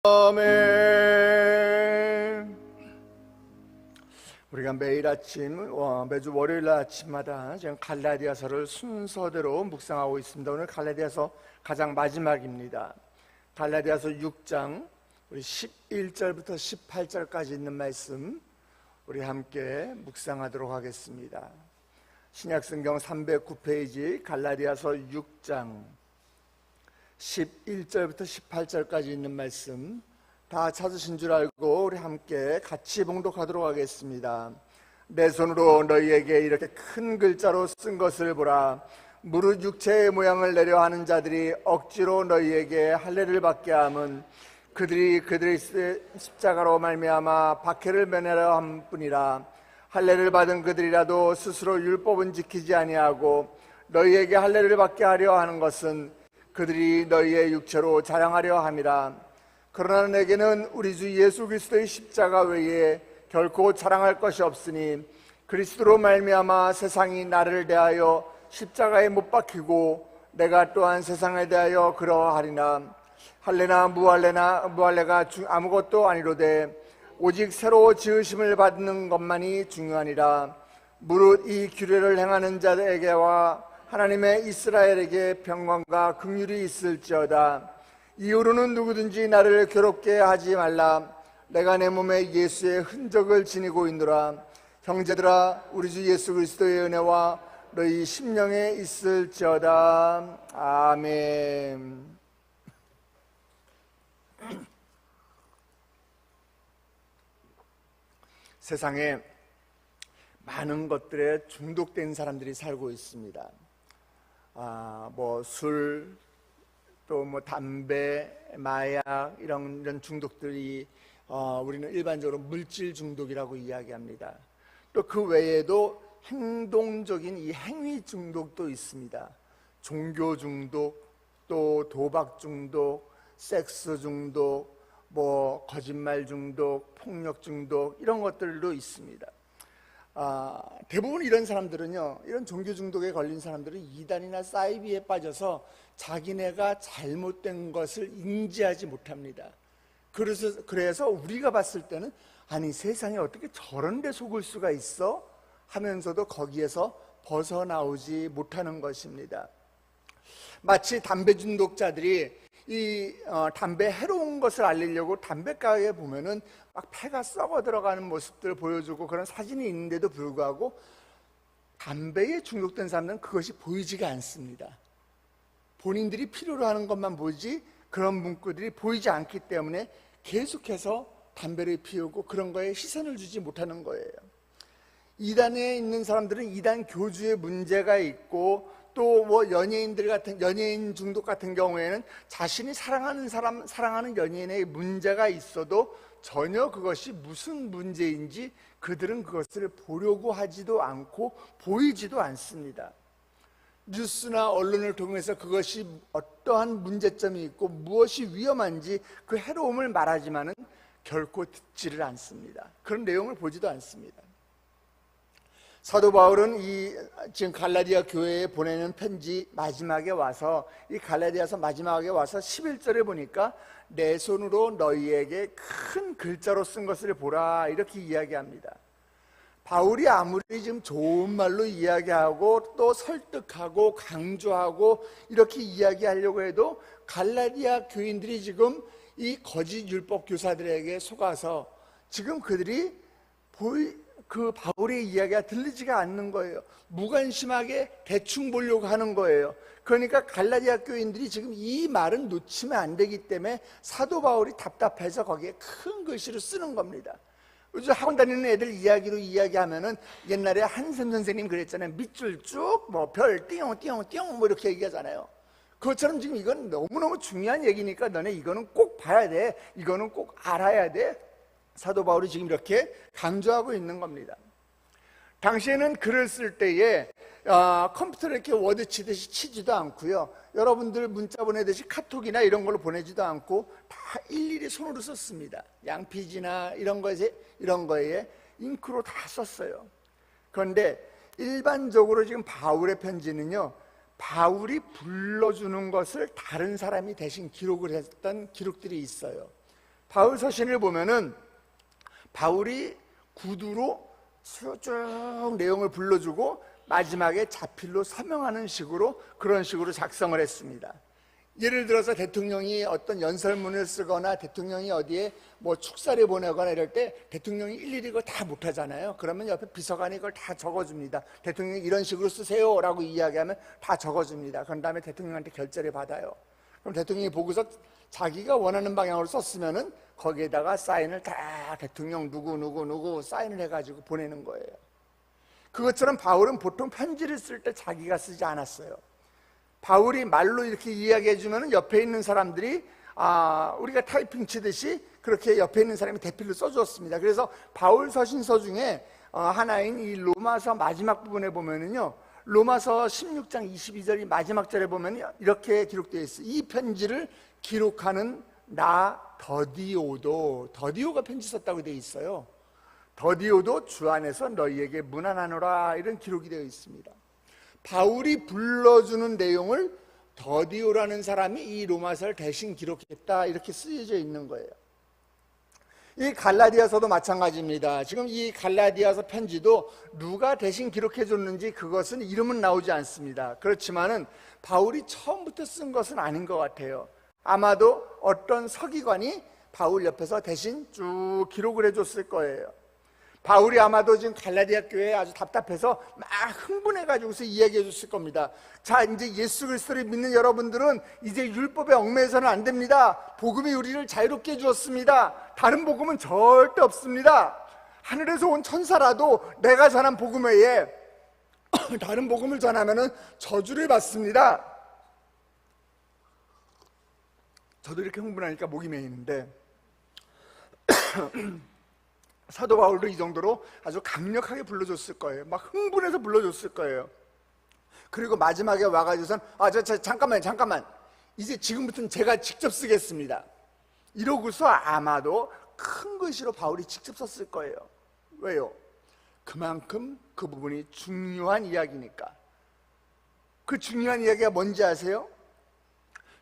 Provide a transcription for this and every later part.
아멘. 우리가 매일 아침, 매주 월요일 아침마다 지금 갈라디아서를 순서대로 묵상하고 있습니다. 오늘 갈라디아서 가장 마지막입니다. 갈라디아서 6장 우리 11절부터 18절까지 있는 말씀 우리 함께 묵상하도록 하겠습니다. 신약성경 309페이지 갈라디아서 6장 11절부터 18절까지 있는 말씀 다 찾으신 줄 알고 우리 함께 같이 봉독하도록 하겠습니다. 내 손으로 너희에게 이렇게 큰 글자로 쓴 것을 보라. 무릇 육체의 모양을 내려 하는 자들이 억지로 너희에게 할례를 받게 함은 그들이 십자가로 말미암아 박해를 면하려 함 뿐이라. 할례를 받은 그들이라도 스스로 율법은 지키지 아니하고 너희에게 할례를 받게 하려 하는 것은 그들이 너희의 육체로 자랑하려 함이라. 그러나 내게는 우리 주 예수 그리스도의 십자가 외에 결코 자랑할 것이 없으니 그리스도로 말미암아 세상이 나를 대하여 십자가에 못 박히고 내가 또한 세상에 대하여 그러하리나. 할례나 무할례가 아무것도 아니로되 오직 새로 지으심을 받는 것만이 중요하니라. 무릇 이 규례를 행하는 자에게와 하나님의 이스라엘에게 평강과 긍휼이 있을지어다. 이후로는 누구든지 나를 괴롭게 하지 말라. 내가 내 몸에 예수의 흔적을 지니고 있노라. 형제들아, 우리 주 예수 그리스도의 은혜와 너희 심령에 있을지어다. 아멘. 세상에 많은 것들에 중독된 사람들이 살고 있습니다. 술, 또 담배, 마약 이런 중독들이 우리는 일반적으로 물질 중독이라고 이야기합니다. 또 그 외에도 행동적인 이 행위 중독도 있습니다. 종교 중독, 또 도박 중독, 섹스 중독, 거짓말 중독, 폭력 중독 이런 것들도 있습니다. 대부분 이런 사람들은요, 이런 종교 중독에 걸린 사람들은 이단이나 사이비에 빠져서 자기네가 잘못된 것을 인지하지 못합니다. 그래서 우리가 봤을 때는 아니 세상에 어떻게 저런 데 속을 수가 있어? 하면서도 거기에서 벗어나오지 못하는 것입니다. 마치 담배 중독자들이 담배 해로운 것을 알리려고 담배가게에 보면은 막 폐가 썩어 들어가는 모습들을 보여주고 그런 사진이 있는데도 불구하고 담배에 중독된 사람들은 그것이 보이지가 않습니다. 본인들이 필요로 하는 것만 보이지 그런 문구들이 보이지 않기 때문에 계속해서 담배를 피우고 그런 거에 시선을 주지 못하는 거예요. 이단에 있는 사람들은 이단 교주의 문제가 있고 또 연예인 중독 같은 경우에는 자신이 사랑하는 연예인의 문제가 있어도 전혀 그것이 무슨 문제인지 그들은 그것을 보려고 하지도 않고 보이지도 않습니다. 뉴스나 언론을 통해서 그것이 어떠한 문제점이 있고 무엇이 위험한지 그 해로움을 말하지만은 결코 듣지를 않습니다. 그런 내용을 보지도 않습니다. 사도 바울은 지금 갈라디아 교회에 보내는 편지 마지막에 와서 이 갈라디아서 마지막에 와서 11절에 보니까 내 손으로 너희에게 큰 글자로 쓴 것을 보라 이렇게 이야기합니다. 바울이 아무리 지금 좋은 말로 이야기하고 또 설득하고 강조하고 이렇게 이야기하려고 해도 갈라디아 교인들이 지금 이 거짓 율법 교사들에게 속아서 지금 그들이 그 바울의 이야기가 들리지가 않는 거예요. 무관심하게 대충 보려고 하는 거예요. 그러니까 갈라디아 교인들이 지금 이 말은 놓치면 안 되기 때문에 사도 바울이 답답해서 거기에 큰 글씨로 쓰는 겁니다. 요즘 학원 다니는 애들 이야기로 이야기하면은 옛날에 한샘 선생님 그랬잖아요. 밑줄 쭉 별 띵띵띵 이렇게 얘기하잖아요. 그것처럼 지금 이건 너무너무 중요한 얘기니까 너네 이거는 꼭 봐야 돼. 이거는 꼭 알아야 돼. 사도 바울이 지금 이렇게 강조하고 있는 겁니다. 당시에는 글을 쓸 때에 컴퓨터를 이렇게 워드 치듯이 치지도 않고요. 여러분들 문자 보내듯이 카톡이나 이런 걸로 보내지도 않고 다 일일이 손으로 썼습니다. 양피지나 이런 거에 잉크로 다 썼어요. 그런데 일반적으로 지금 바울의 편지는요, 바울이 불러주는 것을 다른 사람이 대신 기록을 했던 기록들이 있어요. 바울 서신을 보면은 바울이 구두로 쭉 내용을 불러주고 마지막에 자필로 서명하는 식으로, 그런 식으로 작성을 했습니다. 예를 들어서 대통령이 어떤 연설문을 쓰거나 대통령이 어디에 뭐 축사를 보내거나 이럴 때 대통령이 일일이 그걸 다 못하잖아요. 그러면 옆에 비서관이 그걸 다 적어줍니다. 대통령이 이런 식으로 쓰세요 라고 이야기하면 다 적어줍니다. 그런 다음에 대통령한테 결재를 받아요. 그럼 대통령이 보고서 자기가 원하는 방향으로 썼으면은 거기에다가 사인을 다 대통령 누구 사인을 해가지고 보내는 거예요. 그것처럼 바울은 보통 편지를 쓸 때 자기가 쓰지 않았어요. 바울이 말로 이렇게 이야기해 주면 옆에 있는 사람들이 우리가 타이핑 치듯이 그렇게 옆에 있는 사람이 대필로 써주었습니다. 그래서 바울 서신서 중에 하나인 이 로마서 마지막 부분에 보면은요, 로마서 16장 22절이 마지막 절에 보면 이렇게 기록되어 있어요. 이 편지를 기록하는 나 더디오가 편지 썼다고 되어 있어요. 더디오도 주 안에서 너희에게 문안하노라, 이런 기록이 되어 있습니다. 바울이 불러주는 내용을 더디오라는 사람이 이 로마서를 대신 기록했다, 이렇게 쓰여져 있는 거예요. 이 갈라디아서도 마찬가지입니다. 지금 이 갈라디아서 편지도 누가 대신 기록해 줬는지 그것은 이름은 나오지 않습니다. 그렇지만은 바울이 처음부터 쓴 것은 아닌 것 같아요. 아마도 어떤 서기관이 바울 옆에서 대신 쭉 기록을 해줬을 거예요. 바울이 아마도 지금 갈라디아 교회에 아주 답답해서 막 흥분해가지고서 이야기해 줬을 겁니다. 자, 이제 예수 그리스도를 믿는 여러분들은 이제 율법에 얽매여서는 안 됩니다. 복음이 우리를 자유롭게 해주었습니다. 다른 복음은 절대 없습니다. 하늘에서 온 천사라도 내가 전한 복음 외에 다른 복음을 전하면은 저주를 받습니다. 저도 이렇게 흥분하니까 목이 메이는데 사도 바울도 이 정도로 아주 강력하게 불러줬을 거예요. 막 흥분해서 불러줬을 거예요. 그리고 마지막에 와가지고선 잠깐만 이제 지금부터는 제가 직접 쓰겠습니다, 이러고서 아마도 큰 글씨로 바울이 직접 썼을 거예요. 왜요? 그만큼 그 부분이 중요한 이야기니까. 그 중요한 이야기가 뭔지 아세요?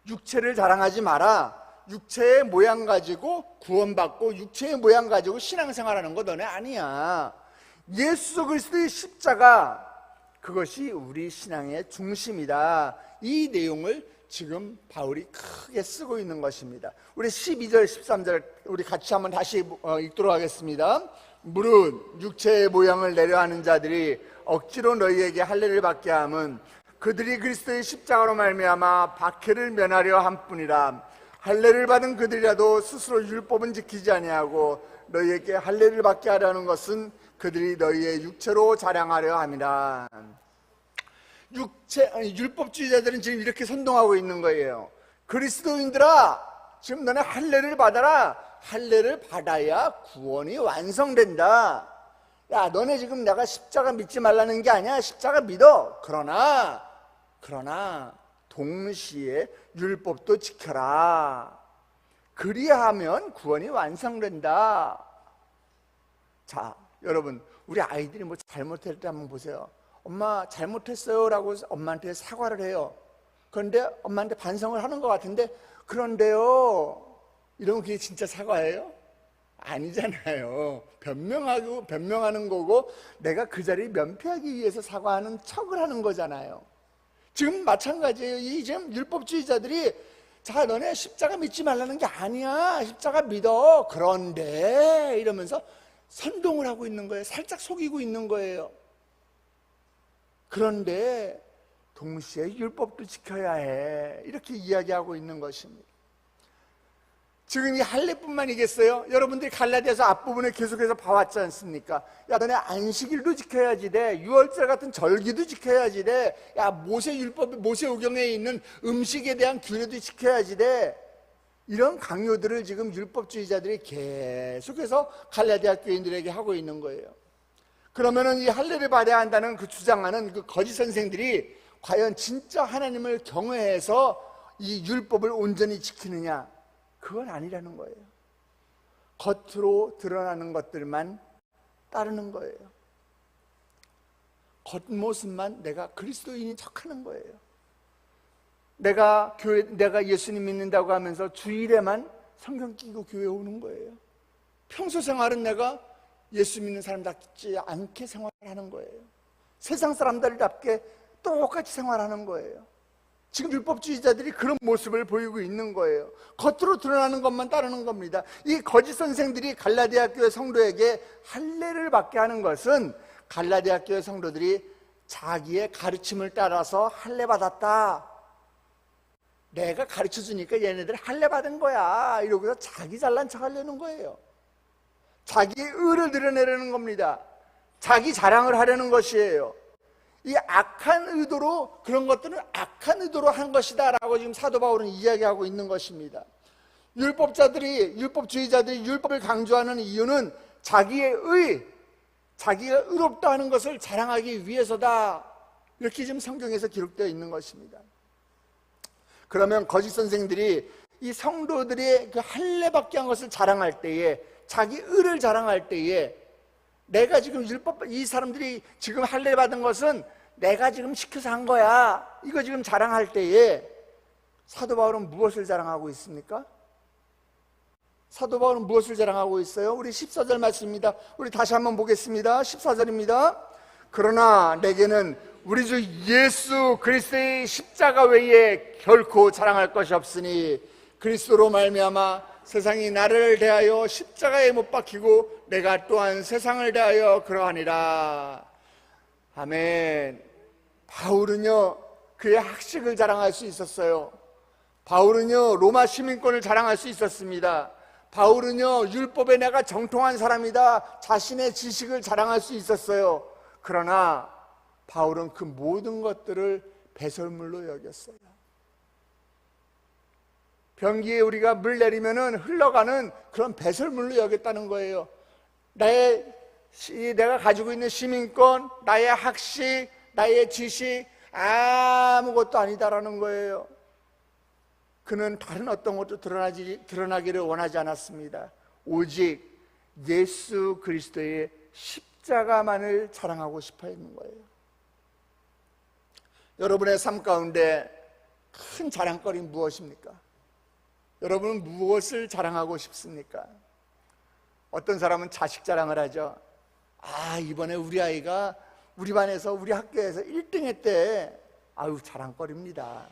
육체를 자랑하지 마라. 육체의 모양 가지고 구원받고 육체의 모양 가지고 신앙생활하는 거 너네 아니야. 예수 그리스도의 십자가, 그것이 우리 신앙의 중심이다. 이 내용을 지금 바울이 크게 쓰고 있는 것입니다. 우리 12절 13절 우리 같이 한번 다시 읽도록 하겠습니다. 무릇 육체의 모양을 내려하는 자들이 억지로 너희에게 할례를 받게 함은 그들이 그리스도의 십자가로 말미암아 박해를 면하려 함뿐이라. 할례를 받은 그들이라도 스스로 율법은 지키지 아니하고 너희에게 할례를 받게 하려는 것은 그들이 너희의 육체로 자랑하려 함이라. 율법주의자들은 지금 이렇게 선동하고 있는 거예요. 그리스도인들아, 지금 너네 할례를 받아라. 할례를 받아야 구원이 완성된다. 야, 너네 지금 내가 십자가 믿지 말라는 게 아니야. 십자가 믿어. 그러나 동시에 율법도 지켜라. 그리하면 구원이 완성된다. 자, 여러분, 우리 아이들이 뭐 잘못할 때 한번 보세요. 엄마 잘못했어요 라고 엄마한테 사과를 해요. 그런데 엄마한테 반성을 하는 것 같은데, 그런데요 이러면 그게 진짜 사과예요? 아니잖아요. 변명하는 거고, 내가 그 자리를 면피하기 위해서 사과하는 척을 하는 거잖아요. 지금 마찬가지예요. 이 지금 율법주의자들이 자, 너네 십자가 믿지 말라는 게 아니야. 십자가 믿어. 그런데 이러면서 선동을 하고 있는 거예요. 살짝 속이고 있는 거예요. 그런데 동시에 율법도 지켜야 해. 이렇게 이야기하고 있는 것입니다. 지금 이 할례뿐만이겠어요? 여러분들이 갈라디아서 앞부분에 계속해서 봐왔지 않습니까? 야, 너네 안식일도 지켜야지 돼. 유월절 같은 절기도 지켜야지 돼. 야, 모세오경에 있는 음식에 대한 규례도 지켜야지 돼. 이런 강요들을 지금 율법주의자들이 계속해서 갈라디아 교인들에게 하고 있는 거예요. 그러면은 이 할례를 받아야 한다는 그 주장하는 그 거짓 선생들이 과연 진짜 하나님을 경외해서 이 율법을 온전히 지키느냐? 그건 아니라는 거예요. 겉으로 드러나는 것들만 따르는 거예요. 겉모습만 내가 그리스도인인 척하는 거예요. 내가 예수님 믿는다고 하면서 주일에만 성경 끼고 교회 오는 거예요. 평소 생활은 내가 예수 믿는 사람답지 않게 생활하는 거예요. 세상 사람들답게 똑같이 생활하는 거예요. 지금 율법주의자들이 그런 모습을 보이고 있는 거예요. 겉으로 드러나는 것만 따르는 겁니다. 이 거짓 선생들이 갈라디아 교회 성도에게 할례를 받게 하는 것은 갈라디아 교회 성도들이 자기의 가르침을 따라서 할례 받았다, 내가 가르쳐주니까 얘네들 할례 받은 거야, 이러고서 자기 잘난 척 하려는 거예요. 자기의 의를 드러내려는 겁니다. 자기 자랑을 하려는 것이에요. 이 악한 의도로, 그런 것들은 악한 의도로 한 것이다 라고 지금 사도 바울은 이야기하고 있는 것입니다. 율법주의자들이 율법을 강조하는 이유는 자기의 자기가 의롭다 하는 것을 자랑하기 위해서다, 이렇게 지금 성경에서 기록되어 있는 것입니다. 그러면 거짓 선생들이 이 성도들의 그 할례받게 한 것을 자랑할 때에, 자기 의를 자랑할 때에, 내가 지금 이 사람들이 지금 할례 받은 것은 내가 지금 시켜서 한 거야, 이거 지금 자랑할 때에 사도 바울은 무엇을 자랑하고 있습니까? 사도 바울은 무엇을 자랑하고 있어요? 우리 14절 말씀입니다. 우리 다시 한번 보겠습니다. 14절입니다. 그러나 내게는 우리 주 예수 그리스도의 십자가 외에 결코 자랑할 것이 없으니 그리스도로 말미암아 세상이 나를 대하여 십자가에 못 박히고 내가 또한 세상을 대하여 그러하니라. 아멘. 바울은요, 그의 학식을 자랑할 수 있었어요. 바울은요, 로마 시민권을 자랑할 수 있었습니다. 바울은요, 율법에 내가 정통한 사람이다, 자신의 지식을 자랑할 수 있었어요. 그러나 바울은 그 모든 것들을 배설물로 여겼어요. 변기에 우리가 물 내리면은 흘러가는 그런 배설물로 여겼다는 거예요. 내가 가지고 있는 시민권, 나의 학식, 나의 지식, 아무것도 아니다라는 거예요. 그는 다른 어떤 것도 드러나기를 원하지 않았습니다. 오직 예수 그리스도의 십자가만을 자랑하고 싶어 했는 거예요. 여러분의 삶 가운데 큰 자랑거리는 무엇입니까? 여러분은 무엇을 자랑하고 싶습니까? 어떤 사람은 자식 자랑을 하죠. 이번에 우리 아이가 우리 반에서, 우리 학교에서 1등 했대. 아유, 자랑거리입니다.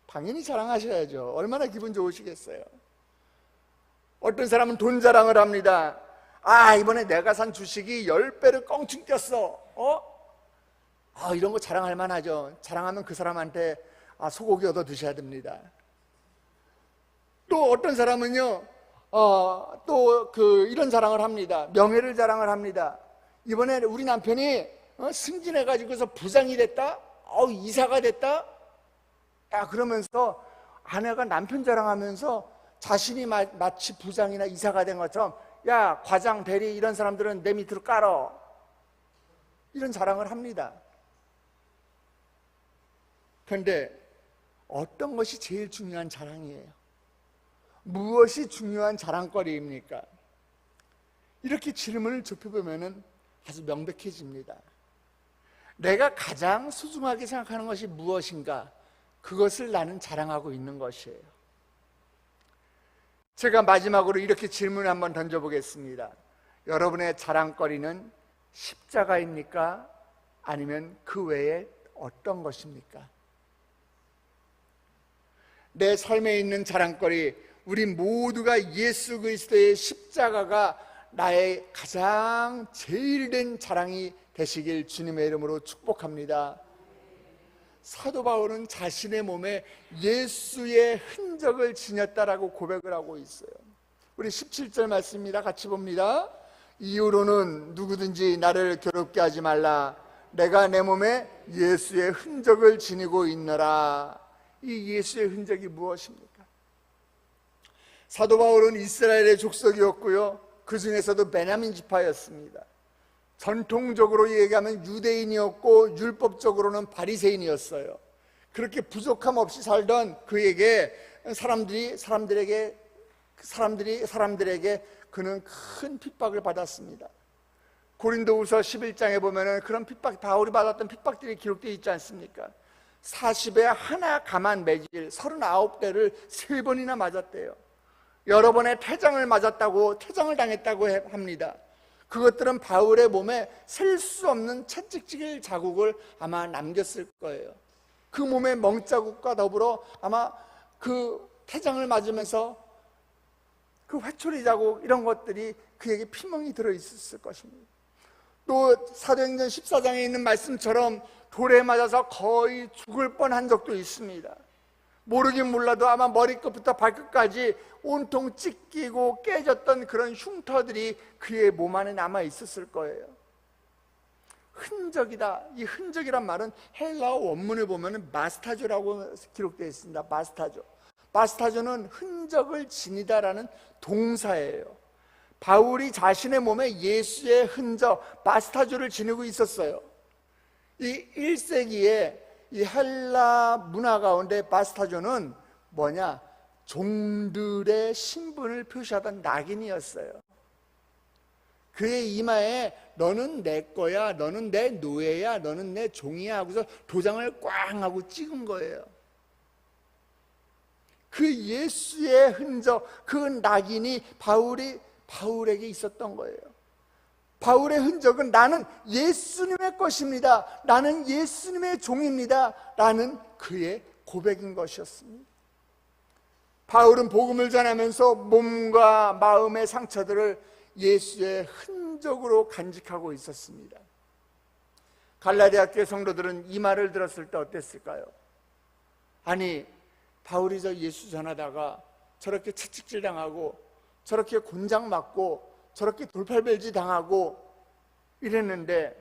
당연히 자랑하셔야죠. 얼마나 기분 좋으시겠어요. 어떤 사람은 돈 자랑을 합니다. 이번에 내가 산 주식이 10배를 껑충 뛰었어. 이런 거 자랑할 만하죠. 자랑하면 그 사람한테 소고기 얻어 드셔야 됩니다. 또 어떤 사람은요, 이런 자랑을 합니다. 명예를 자랑을 합니다. 이번에 우리 남편이 승진해가지고서 부장이 됐다? 이사가 됐다? 그러면서 아내가 남편 자랑하면서 자신이 마치 부장이나 이사가 된 것처럼, 야, 과장, 대리 이런 사람들은 내 밑으로 깔어, 이런 자랑을 합니다. 그런데 어떤 것이 제일 중요한 자랑이에요? 무엇이 중요한 자랑거리입니까? 이렇게 질문을 좁혀보면 아주 명백해집니다. 내가 가장 소중하게 생각하는 것이 무엇인가? 그것을 나는 자랑하고 있는 것이에요. 제가 마지막으로 이렇게 질문을 한번 던져보겠습니다. 여러분의 자랑거리는 십자가입니까? 아니면 그 외에 어떤 것입니까? 내 삶에 있는 자랑거리, 우리 모두가 예수 그리스도의 십자가가 나의 가장 제일된 자랑이 되시길 주님의 이름으로 축복합니다. 사도 바울은 자신의 몸에 예수의 흔적을 지녔다라고 고백을 하고 있어요. 우리 17절 말씀입니다. 같이 봅니다. 이후로는 누구든지 나를 괴롭게 하지 말라. 내가 내 몸에 예수의 흔적을 지니고 있노라. 이 예수의 흔적이 무엇입니까? 사도 바울은 이스라엘의 족속이었고요, 그 중에서도 베냐민 지파였습니다. 전통적으로 얘기하면 유대인이었고 율법적으로는 바리새인이었어요. 그렇게 부족함 없이 살던 그에게 사람들에게 그는 큰 핍박을 받았습니다. 고린도후서 11장에 보면은 그런 핍박, 바울이 받았던 핍박들이 기록되어 있지 않습니까? 40에 하나 감한 매질 39대를 3번이나 맞았대요. 여러 번의 태장을 맞았다고, 태장을 당했다고 합니다. 그것들은 바울의 몸에 셀 수 없는 채찍질 자국을 아마 남겼을 거예요. 그 몸의 멍자국과 더불어 아마 그 태장을 맞으면서 그 회초리 자국, 이런 것들이 그에게 피멍이 들어있었을 것입니다. 또 사도행전 14장에 있는 말씀처럼 돌에 맞아서 거의 죽을 뻔한 적도 있습니다. 모르긴 몰라도 아마 머리끝부터 발끝까지 온통 찢기고 깨졌던 그런 흉터들이 그의 몸 안에 남아 있었을 거예요. 흔적이다. 이 흔적이란 말은 헬라어 원문을 보면 마스타조라고 기록되어 있습니다. 마스타조. 마스타조는 흔적을 지니다라는 동사예요. 바울이 자신의 몸에 예수의 흔적, 마스타조를 지니고 있었어요. 이 1세기에 이 헬라 문화 가운데 마스타조는 뭐냐? 종들의 신분을 표시하던 낙인이었어요. 그의 이마에 너는 내 거야, 너는 내 노예야, 너는 내 종이야 하고서 도장을 꽝 하고 찍은 거예요. 그 예수의 흔적, 그 낙인이 바울에게 있었던 거예요. 바울의 흔적은 나는 예수님의 것입니다, 나는 예수님의 종입니다 라는 그의 고백인 것이었습니다. 바울은 복음을 전하면서 몸과 마음의 상처들을 예수의 흔적으로 간직하고 있었습니다. 갈라디아 교회 성도들은 이 말을 들었을 때 어땠을까요? 아니, 바울이 저 예수 전하다가 저렇게 채찍질 당하고 저렇게 곤장 맞고 저렇게 돌팔벨지 당하고 이랬는데,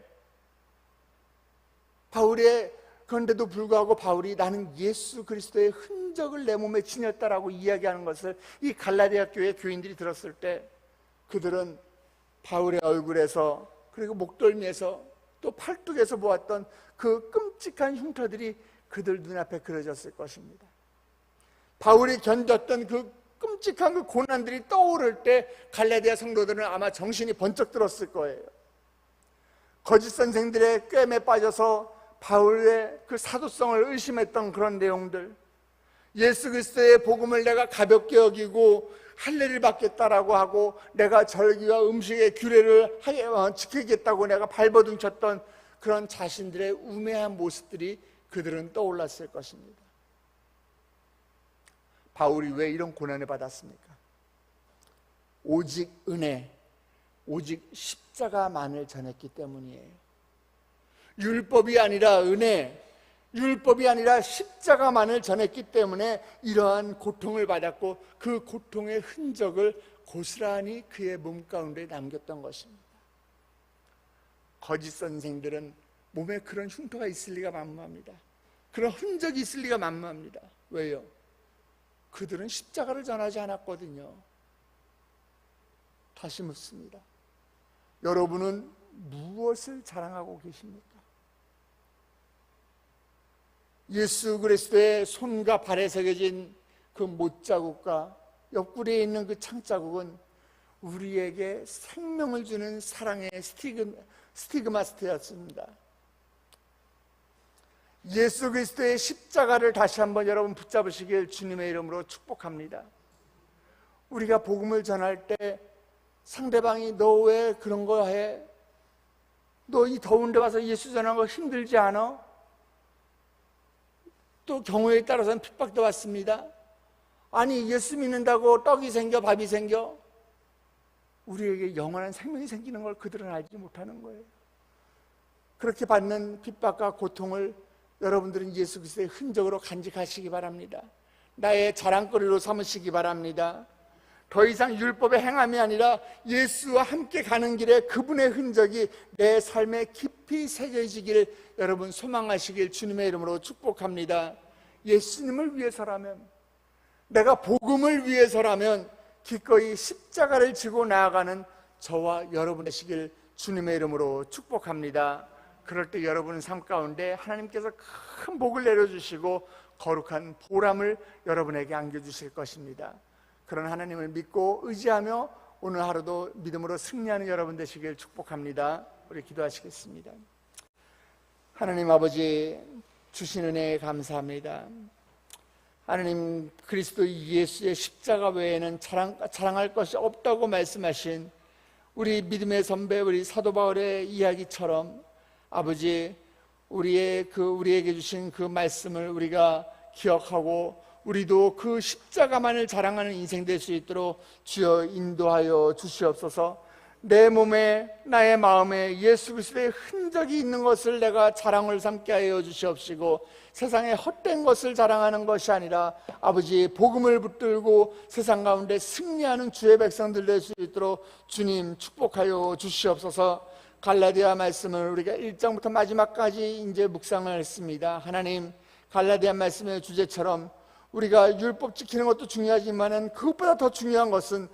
그런데도 불구하고 바울이 나는 예수 그리스도의 흔적을 내 몸에 지녔다라고 이야기하는 것을 이 갈라디아 교회 교인들이 들었을 때 그들은 바울의 얼굴에서, 그리고 목덜미에서, 또 팔뚝에서 보았던 그 끔찍한 흉터들이 그들 눈앞에 그려졌을 것입니다. 바울이 견뎠던 그 끔찍한 그 고난들이 떠오를 때 갈라디아 성도들은 아마 정신이 번쩍 들었을 거예요. 거짓 선생들의 꿰매 빠져서 바울의 그 사도성을 의심했던 그런 내용들, 예수 그리스도의 복음을 내가 가볍게 여기고 할례를 받겠다라고 하고 내가 절기와 음식의 규례를 지키겠다고 내가 발버둥쳤던 그런 자신들의 우매한 모습들이 그들은 떠올랐을 것입니다. 바울이 왜 이런 고난을 받았습니까? 오직 은혜, 오직 십자가만을 전했기 때문이에요. 율법이 아니라 은혜, 율법이 아니라 십자가만을 전했기 때문에 이러한 고통을 받았고 그 고통의 흔적을 고스란히 그의 몸 가운데 남겼던 것입니다. 거짓 선생들은 몸에 그런 흉터가 있을 리가 만무합니다. 그런 흔적이 있을 리가 만무합니다. 왜요? 그들은 십자가를 전하지 않았거든요. 다시 묻습니다. 여러분은 무엇을 자랑하고 계십니까? 예수 그리스도의 손과 발에 새겨진 그 못자국과 옆구리에 있는 그 창자국은 우리에게 생명을 주는 사랑의 스티그마스트였습니다. 예수 그리스도의 십자가를 다시 한번 여러분 붙잡으시길 주님의 이름으로 축복합니다. 우리가 복음을 전할 때 상대방이 너 왜 그런 거 해? 너 이 더운 데 와서 예수 전하는 거 힘들지 않아? 또 경우에 따라서는 핍박도 받습니다. 아니, 예수 믿는다고 떡이 생겨 밥이 생겨? 우리에게 영원한 생명이 생기는 걸 그들은 알지 못하는 거예요. 그렇게 받는 핍박과 고통을 여러분들은 예수 그리스도의 흔적으로 간직하시기 바랍니다. 나의 자랑거리로 삼으시기 바랍니다. 더 이상 율법의 행함이 아니라 예수와 함께 가는 길에 그분의 흔적이 내 삶에 깊이 새겨지기를 여러분 소망하시길 주님의 이름으로 축복합니다. 예수님을 위해서라면, 내가 복음을 위해서라면 기꺼이 십자가를 지고 나아가는 저와 여러분 되시길 주님의 이름으로 축복합니다. 그럴 때 여러분의 삶 가운데 하나님께서 큰 복을 내려주시고 거룩한 보람을 여러분에게 안겨주실 것입니다. 그런 하나님을 믿고 의지하며 오늘 하루도 믿음으로 승리하는 여러분 되시길 축복합니다. 우리 기도하시겠습니다. 하나님 아버지, 주신 은혜에 감사합니다. 하나님 그리스도 예수의 십자가 외에는 자랑할 것이 없다고 말씀하신 우리 믿음의 선배 우리 사도 바울의 이야기처럼 아버지 우리에게 주신 그 말씀을 우리가 기억하고 우리도 그 십자가만을 자랑하는 인생 될 수 있도록 주여 인도하여 주시옵소서. 내 몸에 나의 마음에 예수 그리스도의 흔적이 있는 것을 내가 자랑을 삼게 하여 주시옵시고 세상에 헛된 것을 자랑하는 것이 아니라 아버지 복음을 붙들고 세상 가운데 승리하는 주의 백성들 될 수 있도록 주님 축복하여 주시옵소서. 갈라디아 말씀을 우리가 1장부터 마지막까지 이제 묵상을 했습니다. 하나님 갈라디아 말씀의 주제처럼 우리가 율법 지키는 것도 중요하지만 그것보다 더 중요한 것은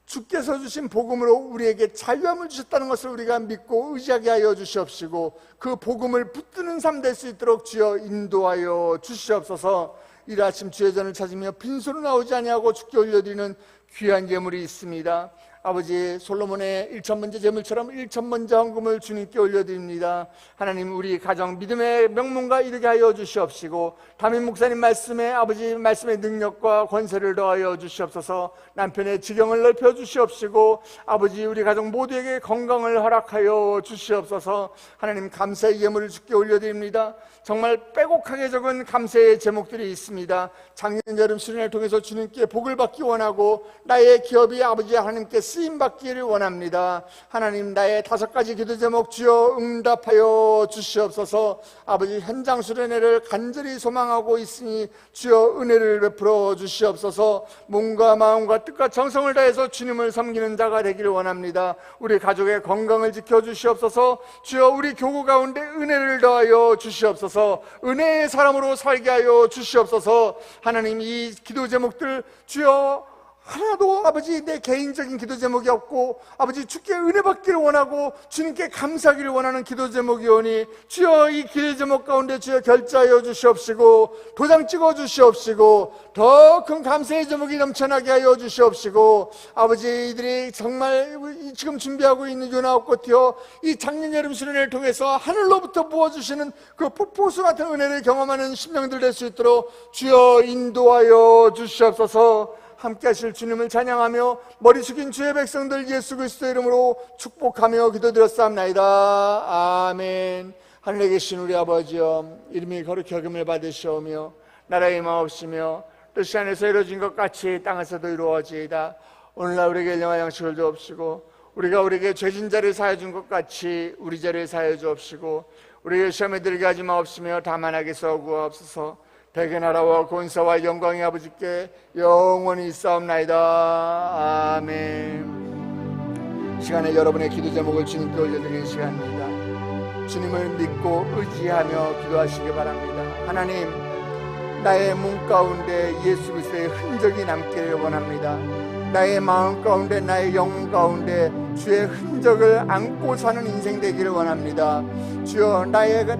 주께서 주신 복음으로 우리에게 자유함을 주셨다는 것을 우리가 믿고 의지하게 하여 주시옵시고 그 복음을 붙드는 삶 될 수 있도록 주여 인도하여 주시옵소서. 이른 아침 주의 전을 찾으며 빈손으로 나오지 아니하고 주께 올려드리는 귀한 예물이 있습니다. 아버지 솔로몬의 1,000번째 제물처럼 1,000번째 헌금을 주님께 올려드립니다. 하나님 우리 가정 믿음의 명문가 이르게 하여 주시옵시고 담임 목사님 말씀에 아버지 말씀의 능력과 권세를 더하여 주시옵소서. 남편의 지경을 넓혀 주시옵시고 아버지 우리 가정 모두에게 건강을 허락하여 주시옵소서. 하나님 감사의 예물을 주께 올려드립니다. 정말 빼곡하게 적은 감사의 제목들이 있습니다. 작년 여름 수련을 통해서 주님께 복을 받기 원하고 나의 기업이 아버지 하나님께 쓰임받기를 원합니다. 하나님 나의 5가지 기도 제목 주여 응답하여 주시옵소서. 아버지 현장 수련회를 간절히 소망하고 있으니 주여 은혜를 베풀어 주시옵소서. 몸과 마음과 뜻과 정성을 다해서 주님을 섬기는 자가 되기를 원합니다. 우리 가족의 건강을 지켜주시옵소서. 주여 우리 교구 가운데 은혜를 더하여 주시옵소서. 은혜의 사람으로 살게 하여 주시옵소서. 하나님 이 기도 제목들 주여 하나도 아버지 내 개인적인 기도 제목이 없고 아버지 주께 은혜 받기를 원하고 주님께 감사하기를 원하는 기도 제목이 오니 주여 이 기도 제목 가운데 주여 결제하여 주시옵시고 도장 찍어 주시옵시고 더 큰 감사의 제목이 넘쳐나게 하여 주시옵시고 아버지 이들이 정말 지금 준비하고 있는 요나옥꽃이여 이 작년 여름 수련회를 통해서 하늘로부터 부어주시는 그 폭포수 같은 은혜를 경험하는 심령들 될 수 있도록 주여 인도하여 주시옵소서. 함께 하실 주님을 찬양하며 머리 숙인 주의 백성들 예수 그리스도의 이름으로 축복하며 기도드렸사옵나이다. 아멘. 하늘에 계신 우리 아버지여 이름이 거룩히 여김을 받으시오며 나라의 마옵시며 뜻이 안에서 이루어진 것 같이 땅에서도 이루어지이다. 오늘날 우리에게 일용할 양식을 주옵시고 우리가 우리에게 죄진 자를 사하여 준 것 같이 우리 죄를 사하여 주옵시고 우리를 시험에 들게 하지 마옵시며 다만 악에서 구하옵소서. 대개 나라와 권세와 영광이 아버지께 영원히 있사옵나이다. 아멘. 시간에 여러분의 기도 제목을 주님께 올려드리는 시간입니다. 주님을 믿고 의지하며 기도하시기 바랍니다. 하나님 나의 몸 가운데 예수 그리스도의 흔적이 남기를 원합니다. 나의 마음 가운데 나의 영혼 가운데 주의 흔적을 안고 사는 인생 되기를 원합니다. 주여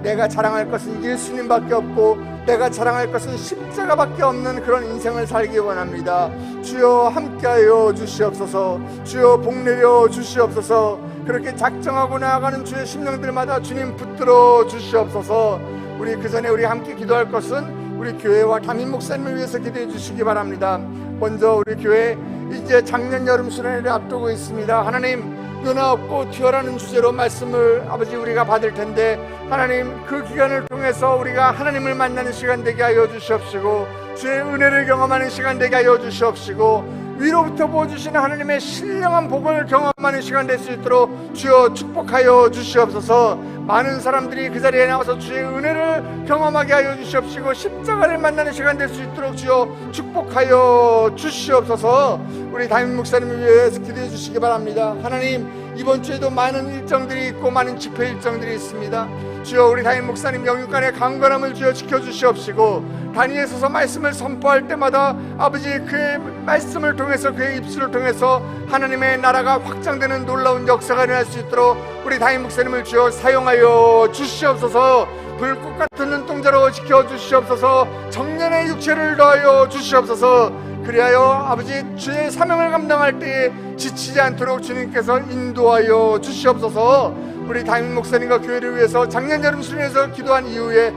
내가 자랑할 것은 예수님밖에 없고 내가 자랑할 것은 십자가밖에 없는 그런 인생을 살기 원합니다. 주여 함께하여 주시옵소서. 주여 복내려 주시옵소서. 그렇게 작정하고 나아가는 주의 심령들마다 주님 붙들어 주시옵소서. 우리 그 전에 우리 함께 기도할 것은 우리 교회와 담임 목사님을 위해서 기도해 주시기 바랍니다. 먼저 우리 교회 이제 작년 여름 수련회를 앞두고 있습니다. 하나님 요나옥꽃 튀어라는 주제로 말씀을 아버지 우리가 받을 텐데 하나님 그 기간을 통해서 우리가 하나님을 만나는 시간 되게 하여 주시옵시고 주의 은혜를 경험하는 시간 되게 하여 주시옵시고 위로부터 부어주시는 하나님의 신령한 복을 경험하는 시간 될 수 있도록 주여 축복하여 주시옵소서. 많은 사람들이 그 자리에 나와서 주의 은혜를 경험하게 하여 주시옵시고 십자가를 만나는 시간 될 수 있도록 주여 축복하여 주시옵소서. 우리 담임 목사님을 위해서 기도해 주시기 바랍니다. 하나님 이번 주에도 많은 일정들이 있고 많은 집회 일정들이 있습니다. 주여 우리 담임 목사님 영육간의 강건함을 주여 지켜주시옵시고 단위에 서서 말씀을 선포할 때마다 아버지 그의 말씀을 통해서 그의 입술을 통해서 하나님의 나라가 확장되는 놀라운 역사가 일어날 수 있도록 우리 담임 목사님을 주여 사용하여 주시옵소서. 불꽃 같은 눈동자로 지켜주시옵소서. 정년의 육체를 더하여 주시옵소서. 그리하여 아버지 주의 사명을 감당할 때에 지치지 않도록 주님께서 인도하여 주시옵소서. 우리 담임 목사님과 교회를 위해서 작년 여름 수련회에서 기도한 이후에